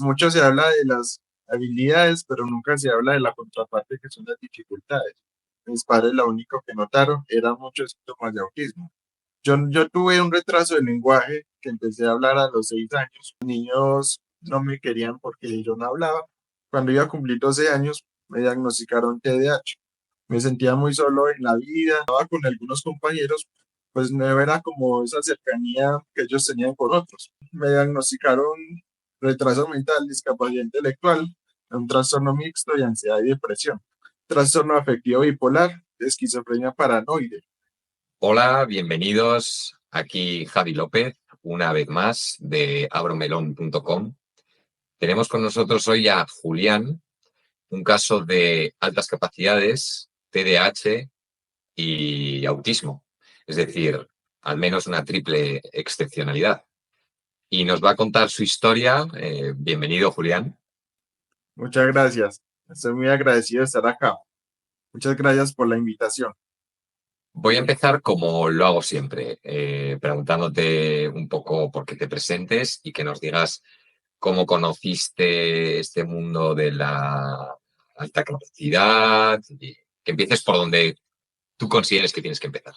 Mucho se habla de las habilidades, pero nunca se habla de la contraparte que son las dificultades. Mis padres lo único que notaron eran muchos síntomas de autismo. Yo tuve un retraso de lenguaje que empecé a hablar a los 6 años. Los niños no me querían porque yo no hablaba. Cuando iba a cumplir 12 años, me diagnosticaron TDAH. Me sentía muy solo en la vida, estaba con algunos compañeros, pues no era como esa cercanía que ellos tenían con otros. Me diagnosticaron retraso mental, discapacidad intelectual, un trastorno mixto de ansiedad y depresión, trastorno afectivo bipolar, esquizofrenia paranoide. Hola, bienvenidos. Aquí Javi López, una vez más de abromelon.com. Tenemos con nosotros hoy a Julián, un caso de altas capacidades, TDAH y autismo. Es decir, al menos una triple excepcionalidad. Y nos va a contar su historia. Bienvenido, Julián. Muchas gracias. Estoy muy agradecido de estar acá. Muchas gracias por la invitación. Voy a empezar como lo hago siempre, preguntándote un poco por qué te presentes y que nos digas cómo conociste este mundo de la alta capacidad y que empieces por donde tú consideres que tienes que empezar.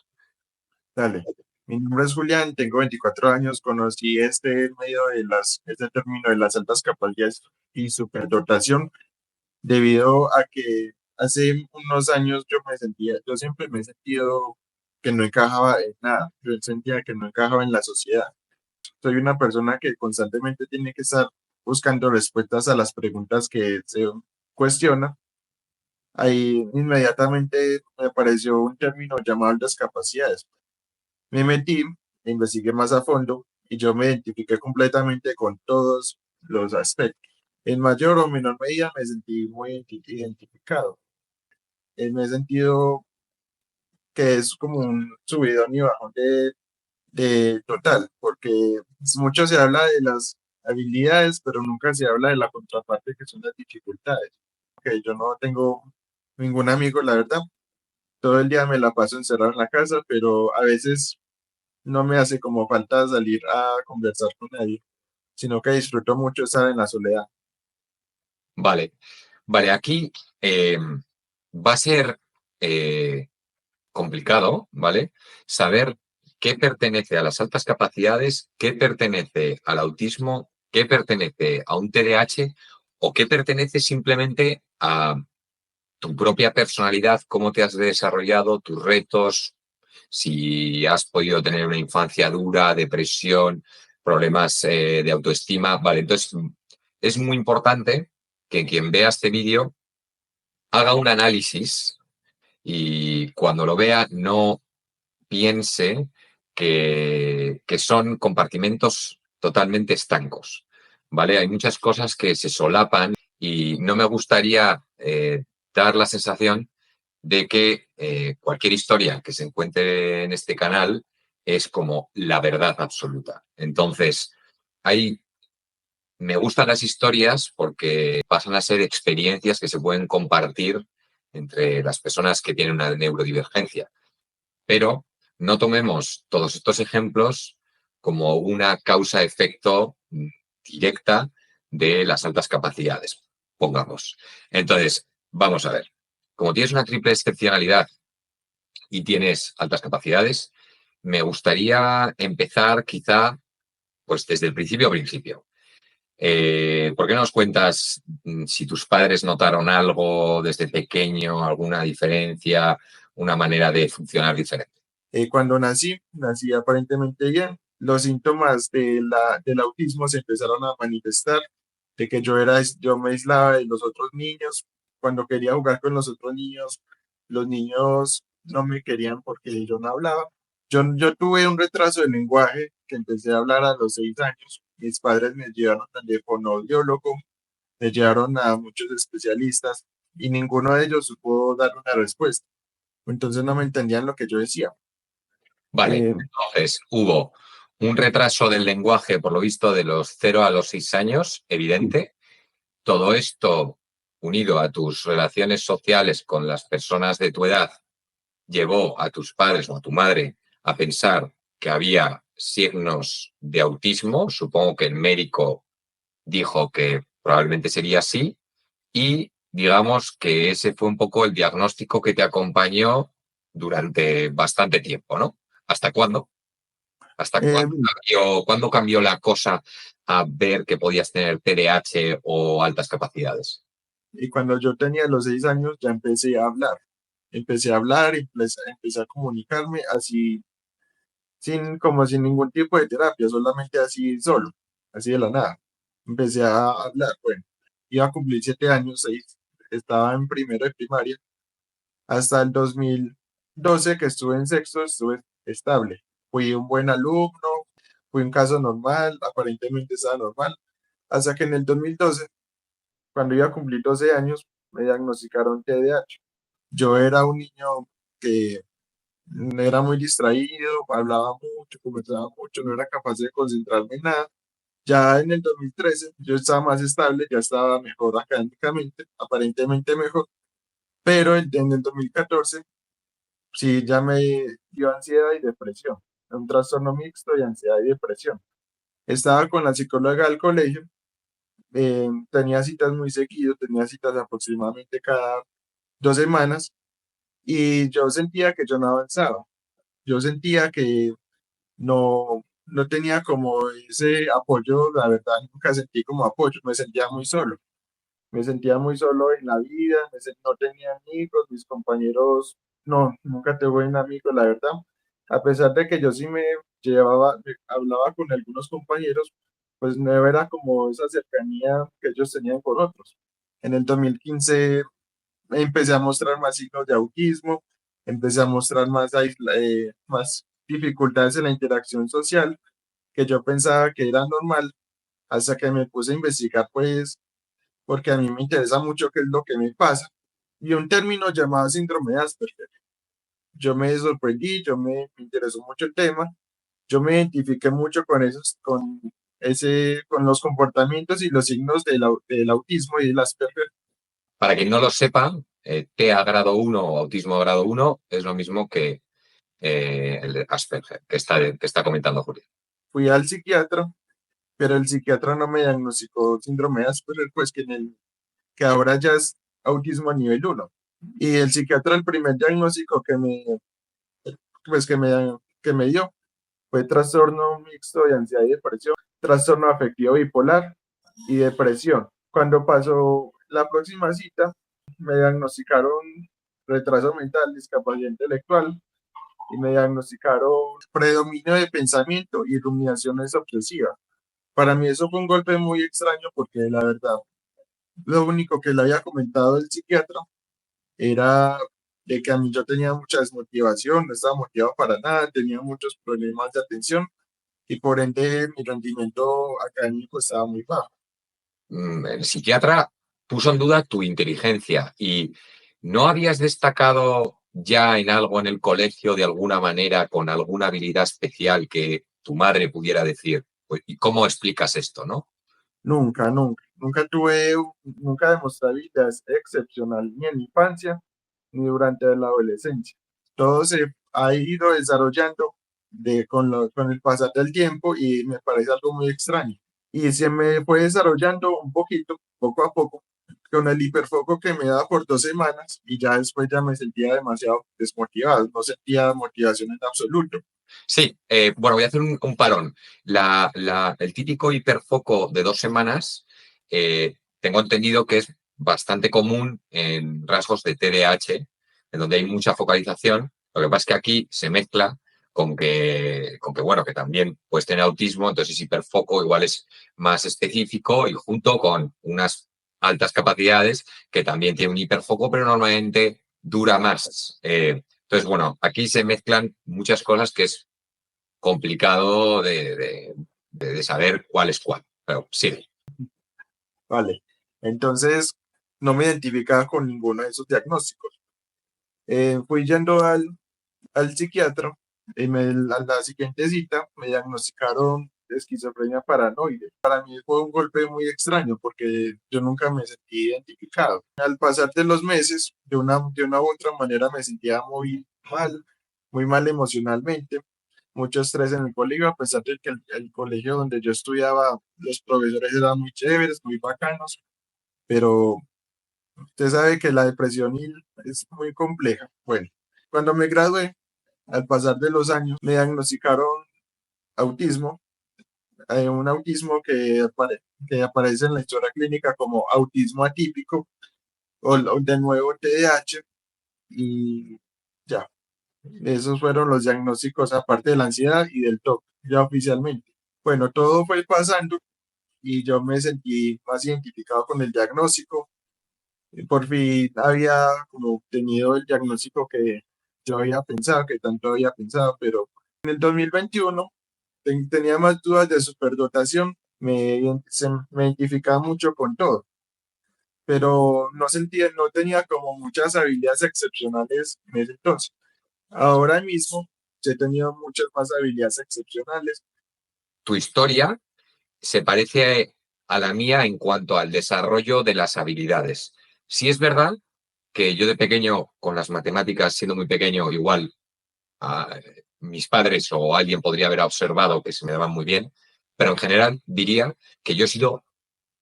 Dale. Mi nombre es Julián, tengo 24 años. Conocí este medio de este término de las altas capacidades y superdotación debido a que hace unos años yo siempre me he sentido que no encajaba en nada. Yo sentía que no encajaba en la sociedad. Soy una persona que constantemente tiene que estar buscando respuestas a las preguntas que se cuestiona. Ahí inmediatamente me apareció un término llamado altas capacidades. Me metí, investigué más a fondo y yo me identifiqué completamente con todos los aspectos. En mayor o menor medida me sentí muy identificado. Me he sentido que es como un subidón y bajón de total, porque mucho se habla de las habilidades, pero nunca se habla de la contraparte que son las dificultades. Que yo no tengo ningún amigo, la verdad. Todo el día me la paso encerrado en la casa, pero a veces no me hace como falta salir a conversar con nadie, sino que disfruto mucho estar en la soledad. Vale, vale, aquí va a ser complicado, ¿vale? Saber qué pertenece a las altas capacidades, qué pertenece al autismo, qué pertenece a un TDAH o qué pertenece simplemente a tu propia personalidad, cómo te has desarrollado, tus retos, si has podido tener una infancia dura, depresión, problemas de autoestima. Vale, entonces es muy importante que quien vea este vídeo haga un análisis y cuando lo vea no piense que son compartimentos totalmente estancos, ¿vale? Hay muchas cosas que se solapan y no me gustaría dar la sensación de que cualquier historia que se encuentre en este canal es como la verdad absoluta. Entonces, me gustan las historias porque pasan a ser experiencias que se pueden compartir entre las personas que tienen una neurodivergencia. Pero no tomemos todos estos ejemplos como una causa-efecto directa de las altas capacidades, pongamos. Entonces, vamos a ver. Como tienes una triple excepcionalidad y tienes altas capacidades, me gustaría empezar quizá pues desde el principio. ¿Por qué no nos cuentas si tus padres notaron algo desde pequeño, alguna diferencia, una manera de funcionar diferente? Cuando nací aparentemente bien. Los síntomas del autismo se empezaron a manifestar, de que yo me aislaba de los otros niños. Cuando quería jugar con los niños no me querían porque yo no hablaba. Yo tuve un retraso de lenguaje que empecé a hablar a los 6 años. Mis padres me llevaron al fonoaudiólogo, me llevaron a muchos especialistas y ninguno de ellos supo dar una respuesta. Entonces no me entendían lo que yo decía. Vale, Eh, entonces hubo un retraso del lenguaje, por lo visto, de los 0 a los 6 años, evidente. Todo esto, unido a tus relaciones sociales con las personas de tu edad, llevó a tus padres o a tu madre a pensar que había signos de autismo. Supongo que el médico dijo que probablemente sería así y digamos que ese fue un poco el diagnóstico que te acompañó durante bastante tiempo, ¿no? ¿Hasta cuándo? ¿Hasta Eh, cuándo cambió la cosa a ver que podías tener TDAH o altas capacidades? y cuando yo tenía los 6 años ya empecé a hablar. Empecé a hablar, empecé a comunicarme así, como sin ningún tipo de terapia, solamente así solo, así de la nada. Empecé a hablar, bueno, iba a cumplir 7 años, 6, estaba en primero de primaria, hasta el 2012 que estuve en sexto, estuve estable. Fui un buen alumno, fui un caso normal, aparentemente estaba normal, hasta que en el 2012, cuando iba a cumplir 12 años, me diagnosticaron TDAH. Yo era un niño que era muy distraído, hablaba mucho, conversaba mucho, no era capaz de concentrarme en nada. Ya en el 2013 yo estaba más estable, ya estaba mejor académicamente, aparentemente mejor, pero en el 2014 sí ya me dio ansiedad y depresión, un trastorno mixto de ansiedad y depresión. Estaba con la psicóloga del colegio, tenía citas muy seguido, tenía citas aproximadamente cada 2 semanas y yo sentía que yo no avanzaba. Yo sentía que no tenía como ese apoyo, la verdad, nunca sentí como apoyo, me sentía muy solo. Me sentía muy solo en la vida, no tenía amigos, mis compañeros, no, nunca tuve un amigo, la verdad. A pesar de que yo sí hablaba con algunos compañeros, pues no era como esa cercanía que ellos tenían con otros. En el 2015 empecé a mostrar más signos de autismo, empecé a mostrar más dificultades en la interacción social, que yo pensaba que era normal, hasta que me puse a investigar, pues, porque a mí me interesa mucho qué es lo que me pasa. Y un término llamado síndrome de Asperger. Yo me sorprendí, me interesó mucho el tema, yo me identifiqué mucho con los comportamientos y los signos del autismo y del Asperger. Para quien no lo sepa, TEA grado 1 o autismo grado 1 es lo mismo que el de Asperger, que está comentando Julia. Fui al psiquiatra, pero el psiquiatra no me diagnosticó síndrome de Asperger, pues que ahora ya es autismo nivel 1. Y el psiquiatra, el primer diagnóstico pues que me dio fue trastorno mixto de ansiedad y depresión, trastorno afectivo bipolar y depresión. Cuando pasó la próxima cita, me diagnosticaron retraso mental, discapacidad intelectual y me diagnosticaron predominio de pensamiento y rumiaciones obsesivas. Para mí eso fue un golpe muy extraño porque la verdad, lo único que le había comentado el psiquiatra era de que a mí yo tenía mucha desmotivación, no estaba motivado para nada, tenía muchos problemas de atención y por ende mi rendimiento académico estaba muy bajo. El psiquiatra puso en duda tu inteligencia y ¿no habías destacado ya en algo en el colegio de alguna manera con alguna habilidad especial que tu madre pudiera decir? Pues, ¿y cómo explicas esto, no? Nunca, nunca, nunca demostré habilidades excepcional ni en mi infancia ni durante la adolescencia. Todo se ha ido desarrollando con el pasar del tiempo y me parece algo muy extraño. Y se me fue desarrollando un poquito, poco a poco, con el hiperfoco que me daba por 2 semanas y ya después ya me sentía demasiado desmotivado, no sentía motivación en absoluto. Sí, bueno, voy a hacer un parón. El típico hiperfoco de 2 semanas, tengo entendido que es bastante común en rasgos de TDAH, en donde hay mucha focalización. Lo que pasa es que aquí se mezcla bueno, que también puedes tener autismo, entonces ese hiperfoco igual es más específico y junto con unas altas capacidades que también tiene un hiperfoco, pero normalmente dura más. Entonces, bueno, aquí se mezclan muchas cosas que es complicado de saber cuál es cuál. Pero sí. Vale. Entonces, no me identificaba con ninguno de esos diagnósticos. Fui yendo al psiquiatra y a la siguiente cita me diagnosticaron esquizofrenia paranoide. Para mí fue un golpe muy extraño porque yo nunca me sentí identificado. Al pasar de los meses, de una u otra manera me sentía muy mal emocionalmente, mucho estrés en el colegio, a pesar de que el colegio donde yo estudiaba, los profesores eran muy chéveres, muy bacanos, pero usted sabe que la depresión es muy compleja. Bueno, cuando me gradué, al pasar de los años, me diagnosticaron autismo, un autismo que aparece en la historia clínica como autismo atípico o de nuevo TDAH y ya, esos fueron los diagnósticos aparte de la ansiedad y del TOC, ya oficialmente. Bueno, todo fue pasando y yo me sentí más identificado con el diagnóstico. Y por fin había como tenido el diagnóstico que yo había pensado, que tanto había pensado, pero en el 2021 tenía más dudas de superdotación, me identificaba mucho con todo, pero no tenía como muchas habilidades excepcionales en ese entonces. Ahora mismo he tenido muchas más habilidades excepcionales. Tu historia se parece a la mía en cuanto al desarrollo de las habilidades. Sí es verdad que yo de pequeño, con las matemáticas, siendo muy pequeño, igual a mis padres o alguien podría haber observado que se me daban muy bien, pero en general diría que yo he sido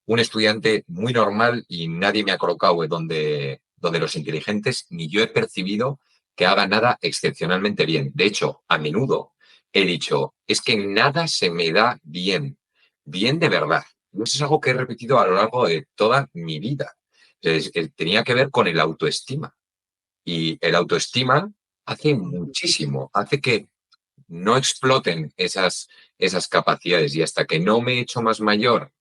un estudiante muy normal y nadie me ha colocado donde los inteligentes, ni yo he percibido que haga nada excepcionalmente bien. De hecho, a menudo he dicho, es que nada se me da bien, bien de verdad. No es algo que he repetido a lo largo de toda mi vida. Tenía que ver con el autoestima. Y el autoestima hace muchísimo, hace que no exploten esas capacidades y hasta que no me he hecho más mayor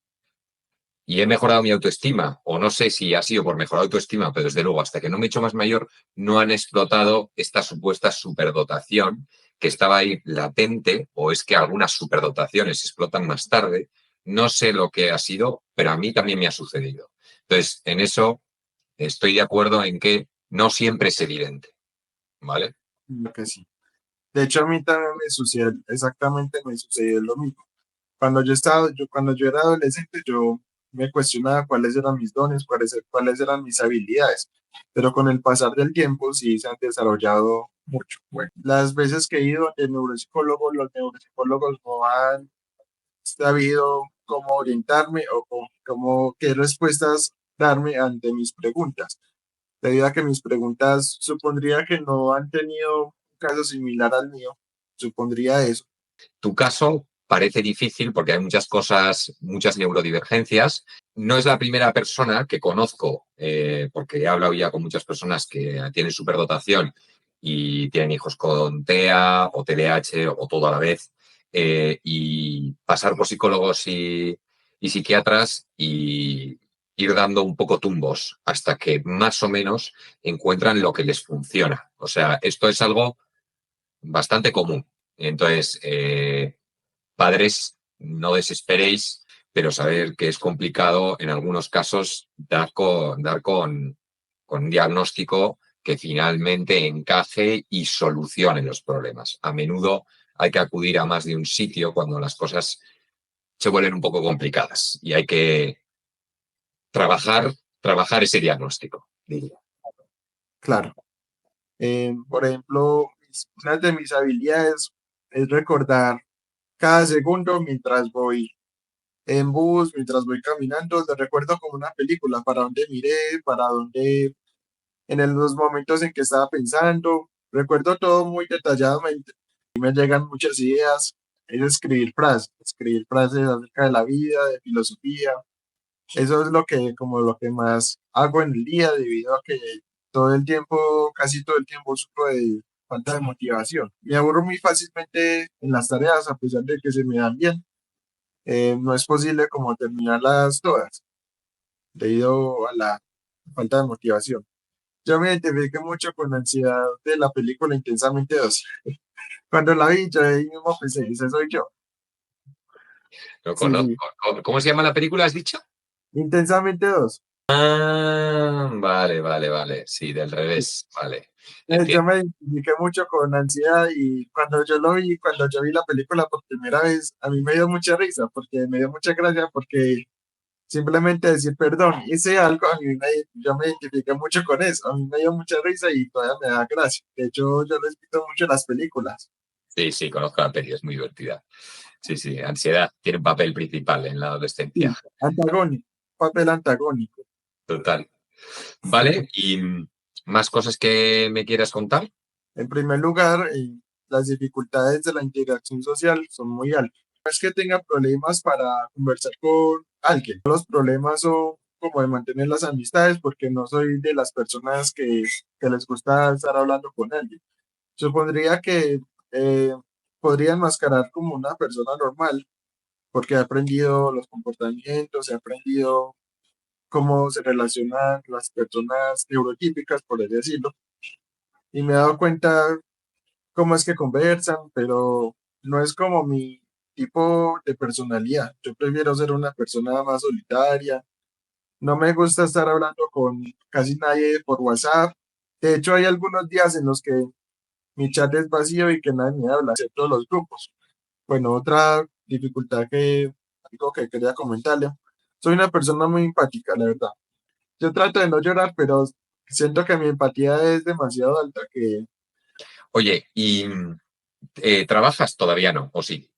y he mejorado mi autoestima, o no sé si ha sido por mejorar autoestima, pero desde luego hasta que no me he hecho más mayor, no han explotado esta supuesta superdotación que estaba ahí latente, o es que algunas superdotaciones explotan más tarde. No sé lo que ha sido, pero a mí también me ha sucedido. Entonces, en eso estoy de acuerdo en que no siempre es evidente, ¿vale? Lo que sí. De hecho, a mí también me sucedió, exactamente me sucedió lo mismo. Cuando yo era adolescente, yo me cuestionaba cuáles eran mis dones, cuáles eran mis habilidades, pero con el pasar del tiempo sí se han desarrollado mucho. Bueno, las veces que he ido de neuropsicólogo, los neuropsicólogos no han sabido cómo orientarme o cómo qué respuestas darme ante mis preguntas. Debido a que mis preguntas supondría que no han tenido un caso similar al mío, supondría eso. Tu caso parece difícil porque hay muchas cosas, muchas neurodivergencias. No es la primera persona que conozco, porque he hablado ya con muchas personas que tienen superdotación y tienen hijos con TEA o TDAH o todo a la vez, y pasar por psicólogos y psiquiatras y ir dando un poco tumbos hasta que más o menos encuentran lo que les funciona. O sea, esto es algo bastante común. Entonces, padres, no desesperéis, pero saber que es complicado en algunos casos dar con un diagnóstico que finalmente encaje y solucione los problemas. A menudo hay que acudir a más de un sitio cuando las cosas se vuelven un poco complicadas y hay que trabajar, trabajar ese diagnóstico, diría. Claro. Por ejemplo, una de mis habilidades es recordar cada segundo mientras voy en bus, mientras voy caminando, lo recuerdo como una película, para dónde miré, para dónde, los momentos en que estaba pensando, recuerdo todo muy detalladamente. Y me llegan muchas ideas, es escribir frases acerca de la vida, de filosofía. Eso es como lo que más hago en el día, debido a que casi todo el tiempo sufro de falta de motivación. Me aburro muy fácilmente en las tareas, a pesar de que se me dan bien. No es posible como terminarlas todas, debido a la falta de motivación. Yo me identifiqué mucho con la ansiedad de la película Intensamente 2. Cuando la vi, yo ahí mismo pensé, ese soy yo. Lo Sí, conozco. sí. ¿Cómo se llama la película, has dicho? Intensamente 2. Ah, vale, vale, vale. Sí, del revés. Vale. Yo Entiendo. me identifiqué mucho con ansiedad y cuando yo vi la película por primera vez, a mí me dio mucha risa, porque me dio mucha gracia, porque simplemente decir perdón, hice algo, yo me identifiqué mucho con eso, a mí me dio mucha risa y todavía me da gracia. De hecho, yo les repito mucho las películas. Sí, sí, conozco la peli, es muy divertida. Sí, sí, ansiedad tiene un papel principal en la adolescencia. Sí, antagónico, papel antagónico. Total. Vale, y más cosas que me quieras contar. En primer lugar, las dificultades de la interacción social son muy altas. No es que tenga problemas para conversar con alguien. Los problemas son como de mantener las amistades porque no soy de las personas que les gusta estar hablando con alguien. Supondría que eh, podría enmascarar como una persona normal porque he aprendido los comportamientos, he aprendido cómo se relacionan las personas neurotípicas, por así decirlo, y me he dado cuenta cómo es que conversan, pero no es como mi tipo de personalidad. Yo prefiero ser una persona más solitaria. No me gusta estar hablando con casi nadie por WhatsApp. De hecho, hay algunos días en los que mi chat es vacío y que nadie me habla, excepto los grupos. Bueno, otra dificultad algo que quería comentarle. Soy una persona muy empática, la verdad. Yo trato de no llorar, pero siento que mi empatía es demasiado alta, que Oye, ¿y trabajas todavía no? ¿O sí?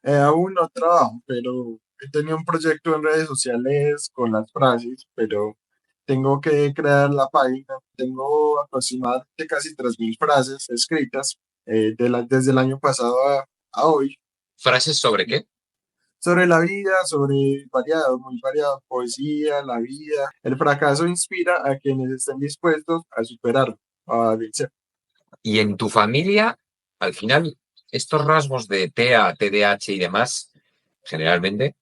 aún no trabajo, pero he tenido un proyecto en redes sociales con las frases, pero tengo que crear la página. Tengo aproximadamente casi 3.000 frases escritas desde el año pasado a hoy ¿Frases sobre qué? sobre la vida, sobre variado, muy variado, poesía, la vida. El fracaso inspira a quienes estén dispuestos a superarlo, a vencer. Y en tu familia, al final, estos rasgos de TEA, TDAH y demás, generalmente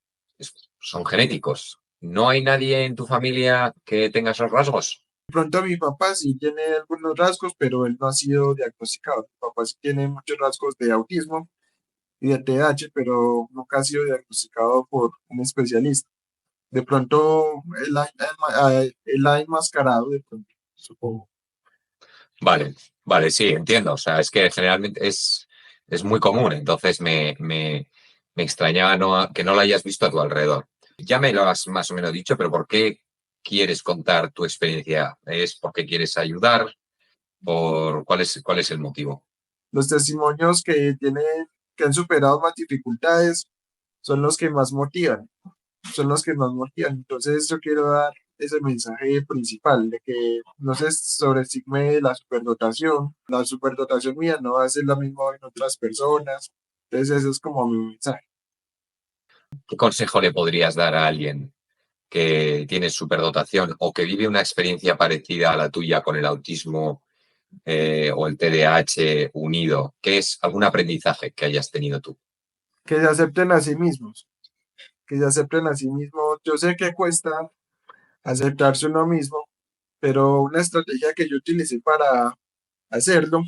son genéticos. ¿No hay nadie en tu familia que tenga esos rasgos? De pronto mi papá sí tiene algunos rasgos, pero él no ha sido diagnosticado. Mi papá sí tiene muchos rasgos de autismo y de TDAH, pero nunca ha sido diagnosticado por un especialista. De pronto él ha enmascarado, de pronto, supongo. Vale, vale, sí, entiendo. O sea, es que generalmente es muy común, entonces me extrañaba que no lo hayas visto a tu alrededor. Ya me lo has más o menos dicho, pero ¿por qué quieres contar tu experiencia? ¿Es porque quieres ayudar? Cuál es el motivo? Los testimonios que han superado más dificultades son los que más motivan, son los que más motivan. Entonces yo quiero dar ese mensaje principal de que no se sobreestigme la superdotación. La superdotación mía no va a ser la misma en otras personas. Entonces ese es como mi mensaje. ¿Qué consejo le podrías dar a alguien que tiene superdotación o que vive una experiencia parecida a la tuya con el autismo o el TDAH unido? ¿Qué es algún aprendizaje que hayas tenido tú? Que se acepten a sí mismos, que se acepten a sí mismos. Yo sé que cuesta aceptarse uno mismo, pero una estrategia que yo utilicé para hacerlo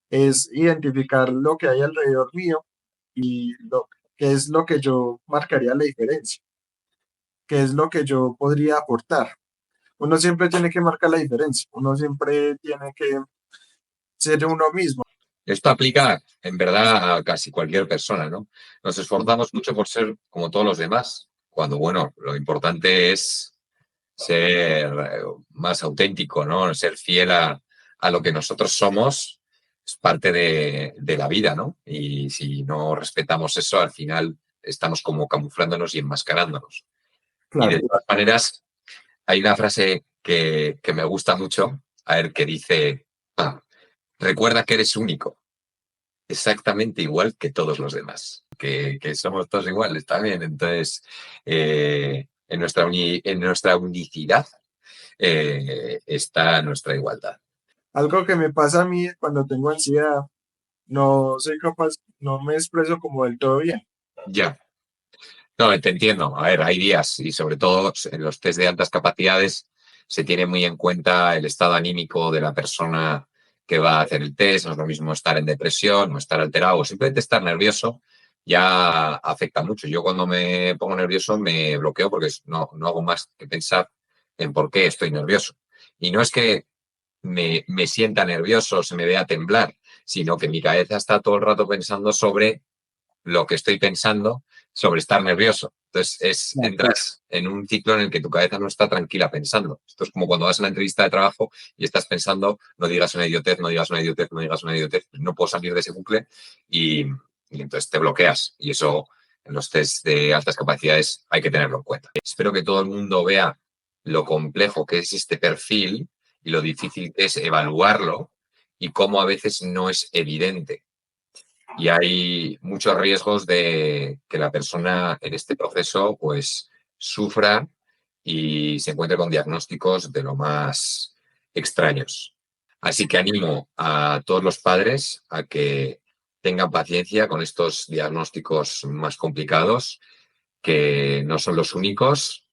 es identificar lo que hay alrededor mío y lo que es lo que yo marcaría la diferencia, qué es lo que yo podría aportar. Uno siempre tiene que marcar la diferencia, uno siempre tiene que ser uno mismo. Esto aplica en verdad a casi cualquier persona, ¿no? Nos esforzamos mucho por ser como todos los demás, cuando, bueno, lo importante es ser más auténtico, ¿no? Ser fiel a lo que nosotros somos es parte de la vida, ¿no? Y si no respetamos eso, al final estamos como camuflándonos y enmascarándonos. Y de Claro, todas maneras, hay una frase que me gusta mucho, a ver, que dice, "Ah, recuerda que eres único, exactamente igual que todos los demás, que somos todos iguales también. Entonces, en nuestra unicidad está nuestra igualdad. algo que me pasa a mí cuando tengo ansiedad, no soy capaz, no me expreso como del todo bien. Ya, no, te entiendo. A ver, hay días y sobre todo en los test de altas capacidades se tiene muy en cuenta el estado anímico de la persona que va a hacer el test. No es lo mismo estar en depresión o estar alterado o simplemente estar nervioso. Ya afecta mucho. Yo cuando me pongo nervioso me bloqueo porque no hago más que pensar en por qué estoy nervioso. Y no es que me sienta nervioso, se me vea temblar, sino que mi cabeza está todo el rato pensando sobre lo que estoy pensando sobre estar nervioso. Entonces, Claro. entras en un ciclo en el que tu cabeza no está tranquila pensando. Esto es como cuando vas a una entrevista de trabajo y estás pensando, no digas una idiotez, no digas una idiotez, no digas una idiotez. No puedo salir de ese bucle y entonces te bloqueas. Y eso en los test de altas capacidades hay que tenerlo en cuenta. Espero que todo el mundo vea lo complejo que es este perfil y lo difícil que es evaluarlo y cómo a veces no es evidente. Y hay muchos riesgos de que la persona en este proceso pues sufra y se encuentre con diagnósticos de lo más extraños. Así que animo a todos los padres a que tengan paciencia con estos diagnósticos más complicados, que no son los únicos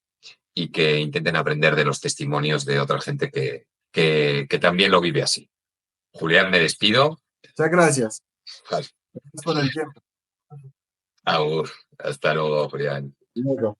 y que intenten aprender de los testimonios de otra gente que también lo vive así. Julián, me despido. Muchas gracias. Gracias por el tiempo. Agur. Hasta luego, Julián. Luego.